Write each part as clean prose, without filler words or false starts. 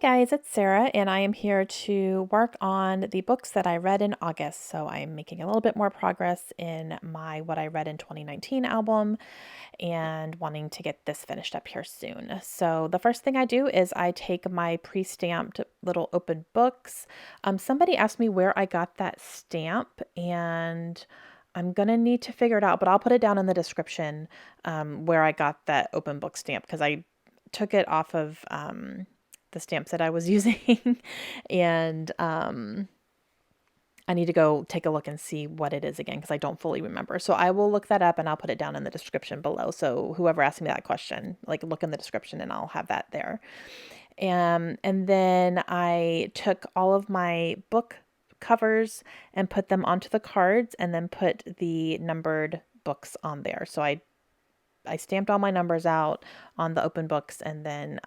Guys, it's Sarah, and I am here to work on the books that I read in August. So I'm making a little bit more progress in my What I Read in 2019 album and wanting to get this finished up here soon. So the first thing I do is I take my pre-stamped little open books. Somebody asked me where I got that stamp, and I'm gonna need to figure it out, but I'll put it down in the description where I got that open book stamp because I took it off of the stamps that I was using. And I need to go take a look and see what it is again because I don't fully remember. So I will look that up and I'll put it down in the description below. So whoever asked me that question, like look in the description and I'll have that there. And then I took all of my book covers and put them onto the cards and then put the numbered books on there. So I stamped all my numbers out on the open books and then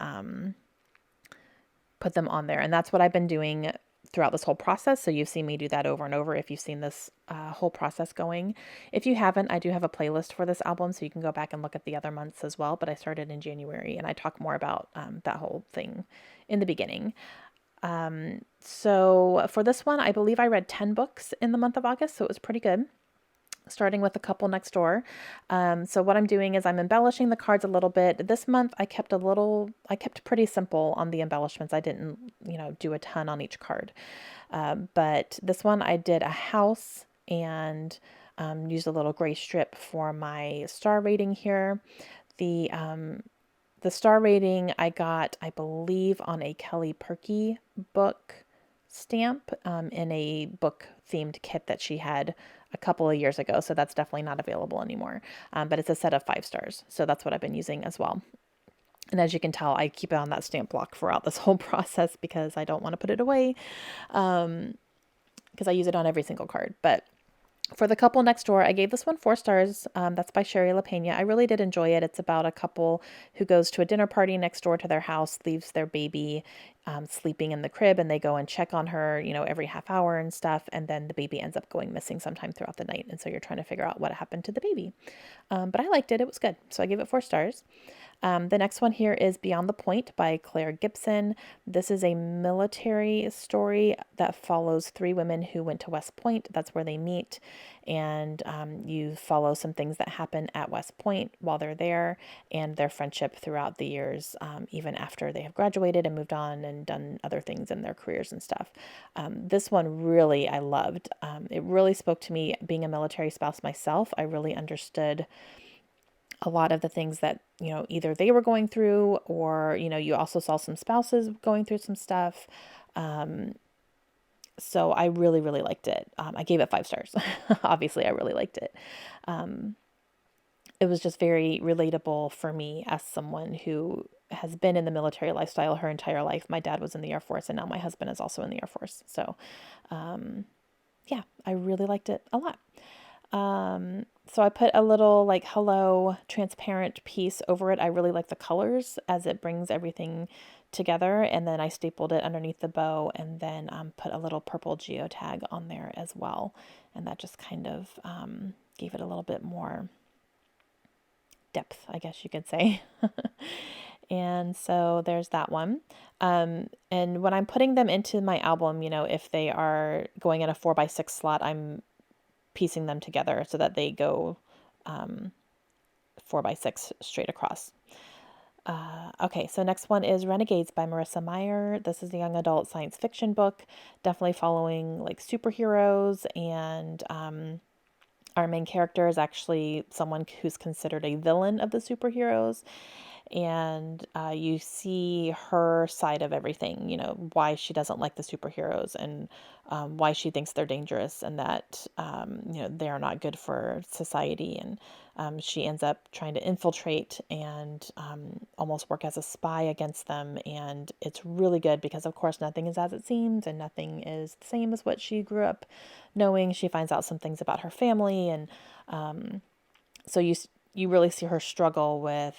put them on there. And that's what I've been doing throughout this whole process. So you've seen me do that over and over if you've seen this whole process going. If you haven't, I do have a playlist for this album, so you can go back and look at the other months as well. But I started in January and I talk more about that whole thing in the beginning. So for this one, I believe I read 10 books in the month of August, so it was pretty good, starting with A Couple Next Door. So what I'm doing is I'm embellishing the cards a little bit. This month I kept pretty simple on the embellishments. I didn't, do a ton on each card. But this one I did a house and used a little gray strip for my star rating here. The star rating I got, I believe, on a Kelly Perky book stamp in a book themed kit that she had a couple of years ago. So that's definitely not available anymore. But it's a set of 5 stars. So that's what I've been using as well. And as you can tell, I keep it on that stamp block throughout this whole process because I don't want to put it away because I use it on every single card. But for The Couple Next Door, I gave this one 4 stars. That's by Sherry LaPena. I really did enjoy it. It's about a couple who goes to a dinner party next door to their house, leaves their baby sleeping in the crib, and they go and check on her, every half hour and stuff. And then the baby ends up going missing sometime throughout the night. And so you're trying to figure out what happened to the baby. But I liked it. It was good. So I gave it 4 stars. The next one here is Beyond the Point by Claire Gibson. This is a military story that follows 3 women who went to West Point. That's where they meet. And you follow some things that happen at West Point while they're there and their friendship throughout the years, even after they have graduated and moved on and done other things in their careers and stuff. This one really I loved. It really spoke to me being a military spouse myself. I really understood a lot of the things that, either they were going through or, you also saw some spouses going through some stuff. So I really, really liked it. I gave it 5 stars. Obviously, I really liked it. It was just very relatable for me as someone who has been in the military lifestyle her entire life. My dad was in the Air Force and now my husband is also in the Air Force. So, yeah, I really liked it a lot. So I put a little hello transparent piece over it. I really like the colors as it brings everything together. And then I stapled it underneath the bow and then put a little purple geotag on there as well. And that just kind of gave it a little bit more depth, I guess you could say. And so there's that one. And when I'm putting them into my album, if they are going in a 4x6 slot, I'm piecing them together so that they go 4x6 straight across. Okay, so next one is Renegades by Marissa Meyer. This is a young adult science fiction book, definitely following superheroes, and our main character is actually someone who's considered a villain of the superheroes. And you see her side of everything, why she doesn't like the superheroes and why she thinks they're dangerous and that, they are not good for society. And she ends up trying to infiltrate and almost work as a spy against them. And it's really good because, of course, nothing is as it seems and nothing is the same as what she grew up knowing. She finds out some things about her family. And so you really see her struggle with,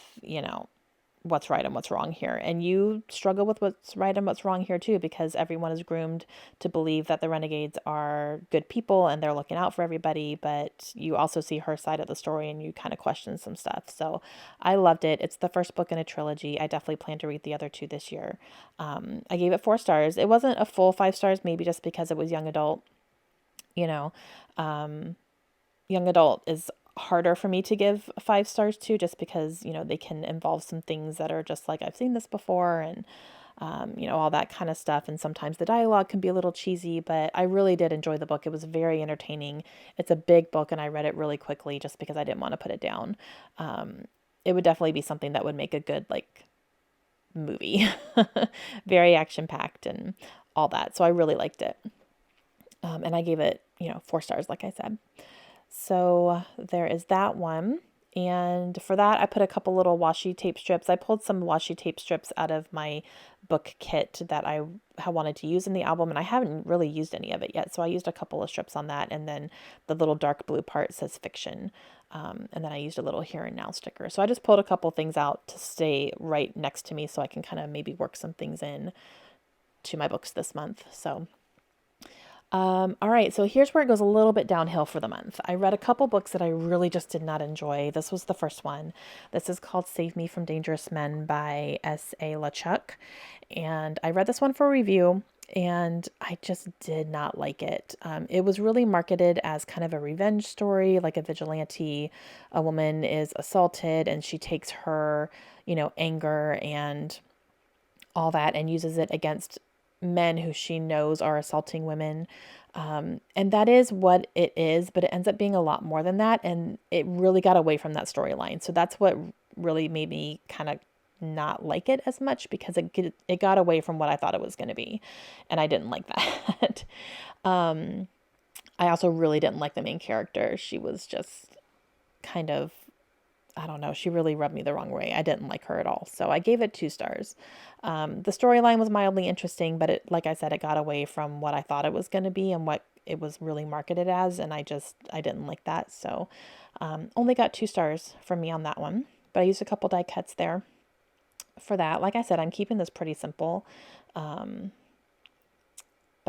what's right and what's wrong here. And you struggle with what's right and what's wrong here too, because everyone is groomed to believe that the renegades are good people and they're looking out for everybody. But you also see her side of the story and you kind of question some stuff. So I loved it. It's the first book in a trilogy. I definitely plan to read the other two this year. I gave it 4 stars. It wasn't a full 5 stars, maybe just because it was young adult. You know, young adult is harder for me to give 5 stars to, just because, they can involve some things that are just like, I've seen this before, and, all that kind of stuff. And sometimes the dialogue can be a little cheesy, but I really did enjoy the book. It was very entertaining. It's a big book and I read it really quickly just because I didn't want to put it down. It would definitely be something that would make a good, like, movie. Very action packed and all that. So I really liked it. And I gave it, 4 stars, like I said. So there is that one. And for that, I put a couple little washi tape strips. I pulled some washi tape strips out of my book kit that I wanted to use in the album, and I haven't really used any of it yet. So I used a couple of strips on that. And then the little dark blue part says fiction. And then I used a little here and now sticker. So I just pulled a couple things out to stay right next to me so I can kind of maybe work some things in to my books this month. So all right, so here's where it goes a little bit downhill for the month. I read a couple books that I really just did not enjoy. This was the first one. This is called Save Me from Dangerous Men by S.A. LeChuck. And I read this one for review, and I just did not like it. It was really marketed as kind of a revenge story, like a vigilante. A woman is assaulted, and she takes her, anger and all that and uses it against men who she knows are assaulting women. And that is what it is, but it ends up being a lot more than that. And it really got away from that storyline. So that's what really made me kind of not like it as much, because it got away from what I thought it was going to be. And I didn't like that. I also really didn't like the main character. She was just kind of, I don't know, she really rubbed me the wrong way. I didn't like her at all. So I gave it 2 stars. The storyline was mildly interesting, but like I said, it got away from what I thought it was going to be and what it was really marketed as. And I didn't like that. So only got 2 stars from me on that one. But I used a couple die cuts there for that. Like I said, I'm keeping this pretty simple. But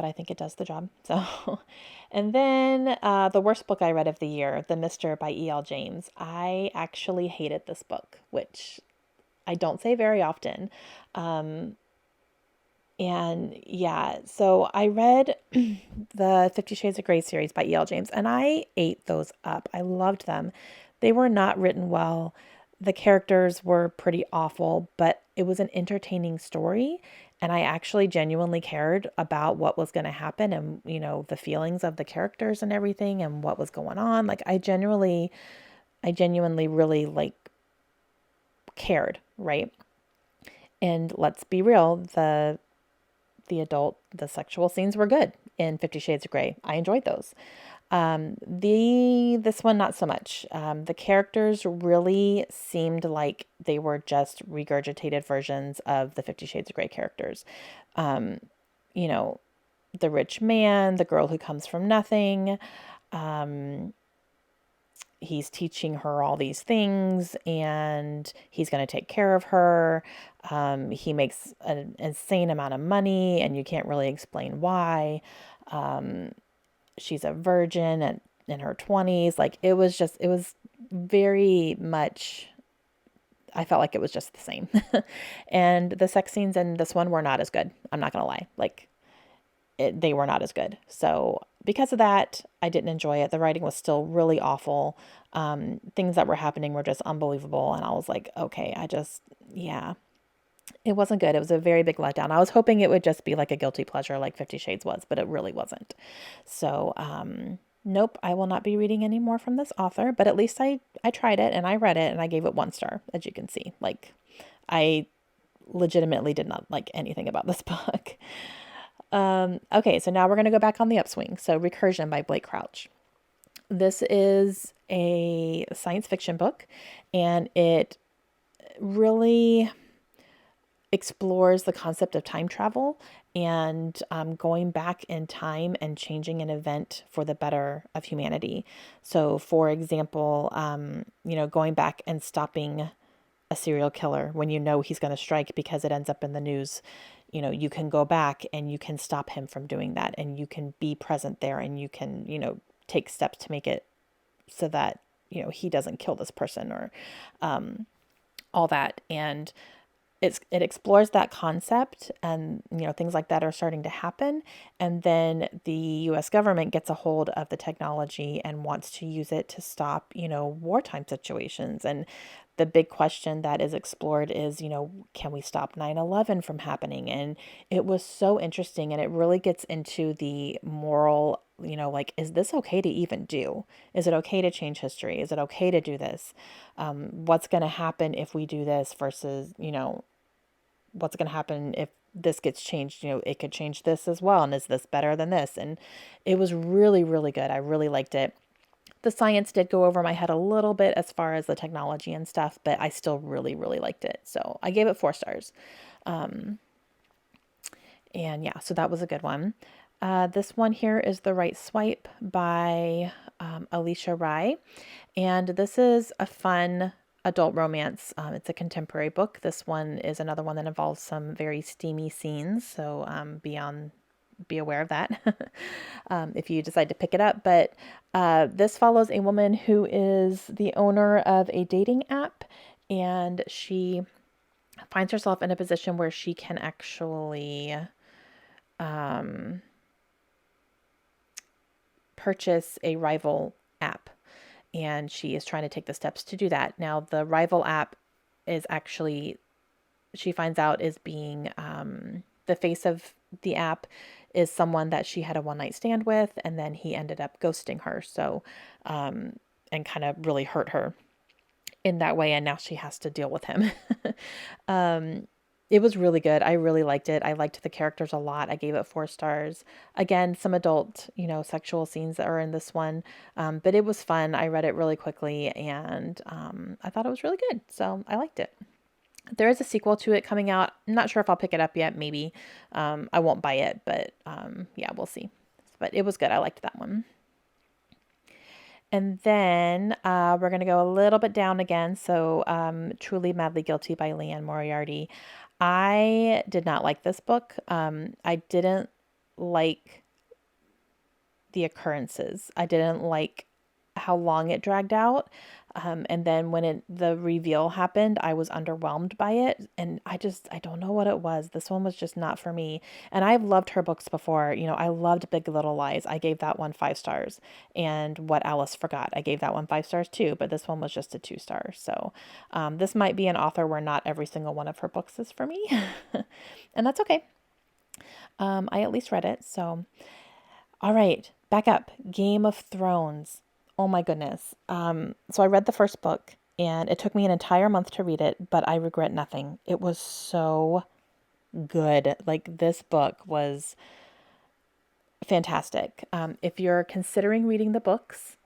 I think it does the job. So, and then the worst book I read of the year, The Mister by E.L. James. I actually hated this book, which I don't say very often. And yeah, so I read the 50 Shades of Grey series by E.L. James, and I ate those up. I loved them. They were not written well. The characters were pretty awful, but it was an entertaining story. And I actually genuinely cared about what was going to happen and, the feelings of the characters and everything and what was going on. Like I genuinely really cared, right? And let's be real, the sexual scenes were good in 50 Shades of Grey. I enjoyed those. This one, not so much. The characters really seemed like they were just regurgitated versions of the 50 Shades of Grey characters. The rich man, the girl who comes from nothing. He's teaching her all these things and he's going to take care of her. He makes an insane amount of money and you can't really explain why. She's a virgin and in her 20s. Like it was very much, I felt like it was just the same. And the sex scenes in this one were not as good. I'm not going to lie. They were not as good. So because of that, I didn't enjoy it. The writing was still really awful. Things that were happening were just unbelievable. And I was like, okay, it wasn't good. It was a very big letdown. I was hoping it would just be like a guilty pleasure like 50 Shades was, but it really wasn't. So, nope, I will not be reading any more from this author, but at least I tried it and I read it and I gave it 1 star, as you can see. I legitimately did not like anything about this book. Okay, so now we're going to go back on the upswing. So Recursion by Blake Crouch. This is a science fiction book, and it really explores the concept of time travel and going back in time and changing an event for the better of humanity. So, for example, going back and stopping a serial killer when you know he's going to strike because it ends up in the news. You can go back and you can stop him from doing that, and you can be present there, and you can, take steps to make it so that, he doesn't kill this person, or all that. And it explores that concept, and things like that are starting to happen. And then the US government gets a hold of the technology and wants to use it to stop wartime situations. And the big question that is explored is, can we stop 9/11 from happening? And it was so interesting, and it really gets into the moral, like, is this okay to even do? Is it okay to change history? Is it okay to do this? What's going to happen if we do this versus, what's going to happen if this gets changed? It could change this as well. And is this better than this? And it was really, really good. I really liked it. The science did go over my head a little bit as far as the technology and stuff, but I still really, really liked it. So I gave it 4 stars. And yeah, so that was a good one. This one here is The Right Swipe by Alicia Rai. And this is a fun adult romance. It's a contemporary book. This one is another one that involves some very steamy scenes. So be aware of that if you decide to pick it up. But this follows a woman who is the owner of a dating app, and she finds herself in a position where she can actually purchase a rival app. And she is trying to take the steps to do that. Now, the rival app is actually, she finds out, is being the face of the app is someone that she had a one night stand with, and then he ended up ghosting her. So, and kind of really hurt her in that way. And now she has to deal with him. It was really good. I really liked it. I liked the characters a lot. I gave it 4 stars. Again, some adult, sexual scenes that are in this one. But it was fun. I read it really quickly, and I thought it was really good. So I liked it. There is a sequel to it coming out. I'm not sure if I'll pick it up yet. Maybe. I won't buy it, but yeah, we'll see. But it was good. I liked that one. And then we're going to go a little bit down again. So Truly Madly Guilty by Leanne Moriarty. I did not like this book. I didn't like the occurrences. I didn't like how long it dragged out. And then when the reveal happened, I was underwhelmed by it. And I don't know what it was. This one was just not for me. And I've loved her books before. I loved Big Little Lies. I gave that one 5 stars. And What Alice Forgot, I gave that one 5 stars too. But this one was just a 2 star. So this might be an author where not every single one of her books is for me. And that's okay. I at least read it. So, all right, back up. Game of Thrones. Oh my goodness. So I read the first book, and it took me an entire month to read it, but I regret nothing. It was so good. Like, this book was fantastic. If you're considering reading the books,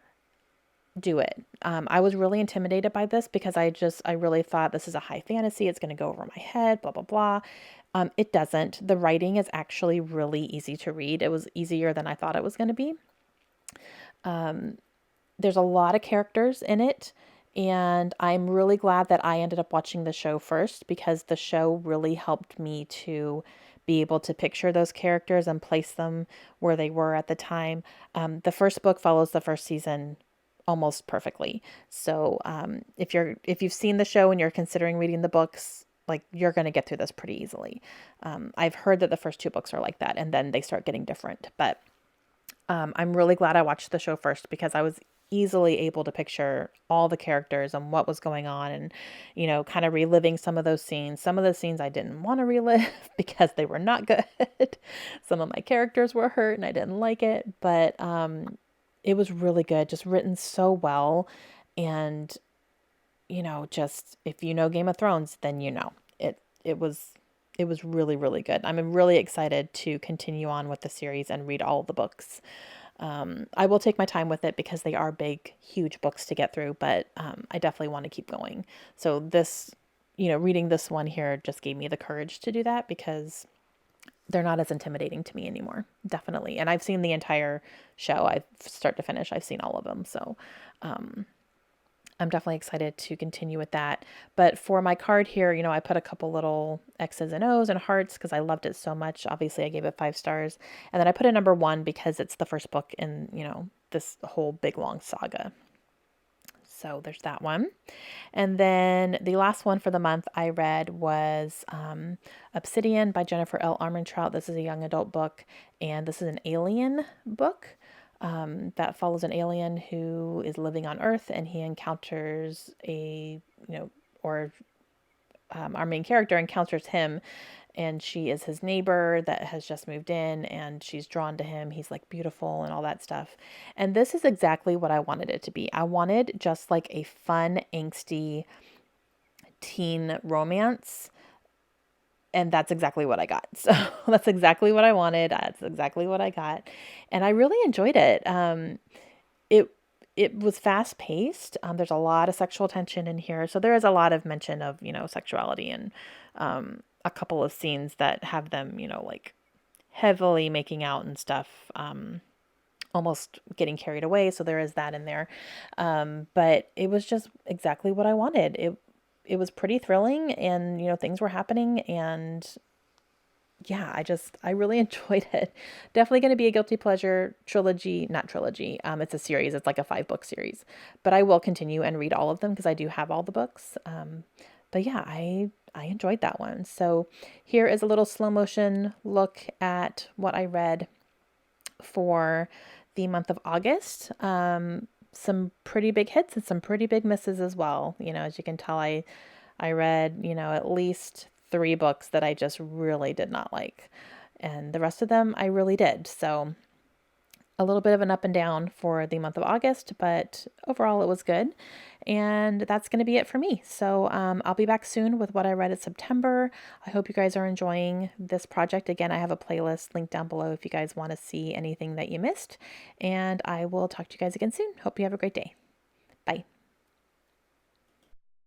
do it. I was really intimidated by this because I really thought this is a high fantasy. It's going to go over my head, blah, blah, blah. It doesn't. The writing is actually really easy to read. It was easier than I thought it was going to be. There's a lot of characters in it, and I'm really glad that I ended up watching the show first, because the show really helped me to be able to picture those characters and place them where they were at the time. The first book follows the first season almost perfectly. So if you've seen the show and you're considering reading the books, like, you're going to get through this pretty easily. I've heard that the first 2 books are like that, and then they start getting different. But I'm really glad I watched the show first, because I was easily able to picture all the characters and what was going on, and, kind of reliving some of those scenes. Some of the scenes I didn't want to relive because they were not good. Some of my characters were hurt and I didn't like it, but it was really good, just written so well. And, just, if you know Game of Thrones, then it was really, really good. I'm really excited to continue on with the series and read all the books. I will take my time with it because they are big, huge books to get through, but I definitely want to keep going. So this, reading this one here just gave me the courage to do that, because they're not as intimidating to me anymore. Definitely. And I've seen the entire show. I've start to finish. I've seen all of them. So I'm definitely excited to continue with that. But for my card here, I put a couple little X's and O's and hearts because I loved it so much. Obviously, I gave it 5 stars. And then I put a number 1 because it's the first book in, this whole big long saga. So there's that one. And then the last one for the month I read was Obsidian by Jennifer L. Armentrout. This is a young adult book, and this is an alien book that follows an alien who is living on Earth, and he encounters our main character encounters him, and she is his neighbor that has just moved in, and she's drawn to him. He's like beautiful and all that stuff. And this is exactly what I wanted it to be. I wanted just like a fun, angsty teen romance. And that's exactly what I got. So that's exactly what I wanted. That's exactly what I got. And I really enjoyed it. It it was fast paced. There's a lot of sexual tension in here. So there is a lot of mention of, sexuality and a couple of scenes that have them, like heavily making out and stuff, almost getting carried away. So there is that in there. But it was just exactly what I wanted. It was pretty thrilling, and, things were happening, and yeah, I really enjoyed it. Definitely going to be a guilty pleasure trilogy, not trilogy. It's a series. It's like a 5-book series, but I will continue and read all of them because I do have all the books. But yeah, I enjoyed that one. So here is a little slow motion look at what I read for the month of August. Some pretty big hits and some pretty big misses as well. As you can tell, I read, at least 3 books that I just really did not like. And the rest of them I really did. So a little bit of an up and down for the month of August, but overall it was good. And that's going to be it for me. So I'll be back soon with what I read in September. I hope you guys are enjoying this project. Again, I have a playlist linked down below if you guys want to see anything that you missed. And I will talk to you guys again soon. Hope you have a great day. Bye.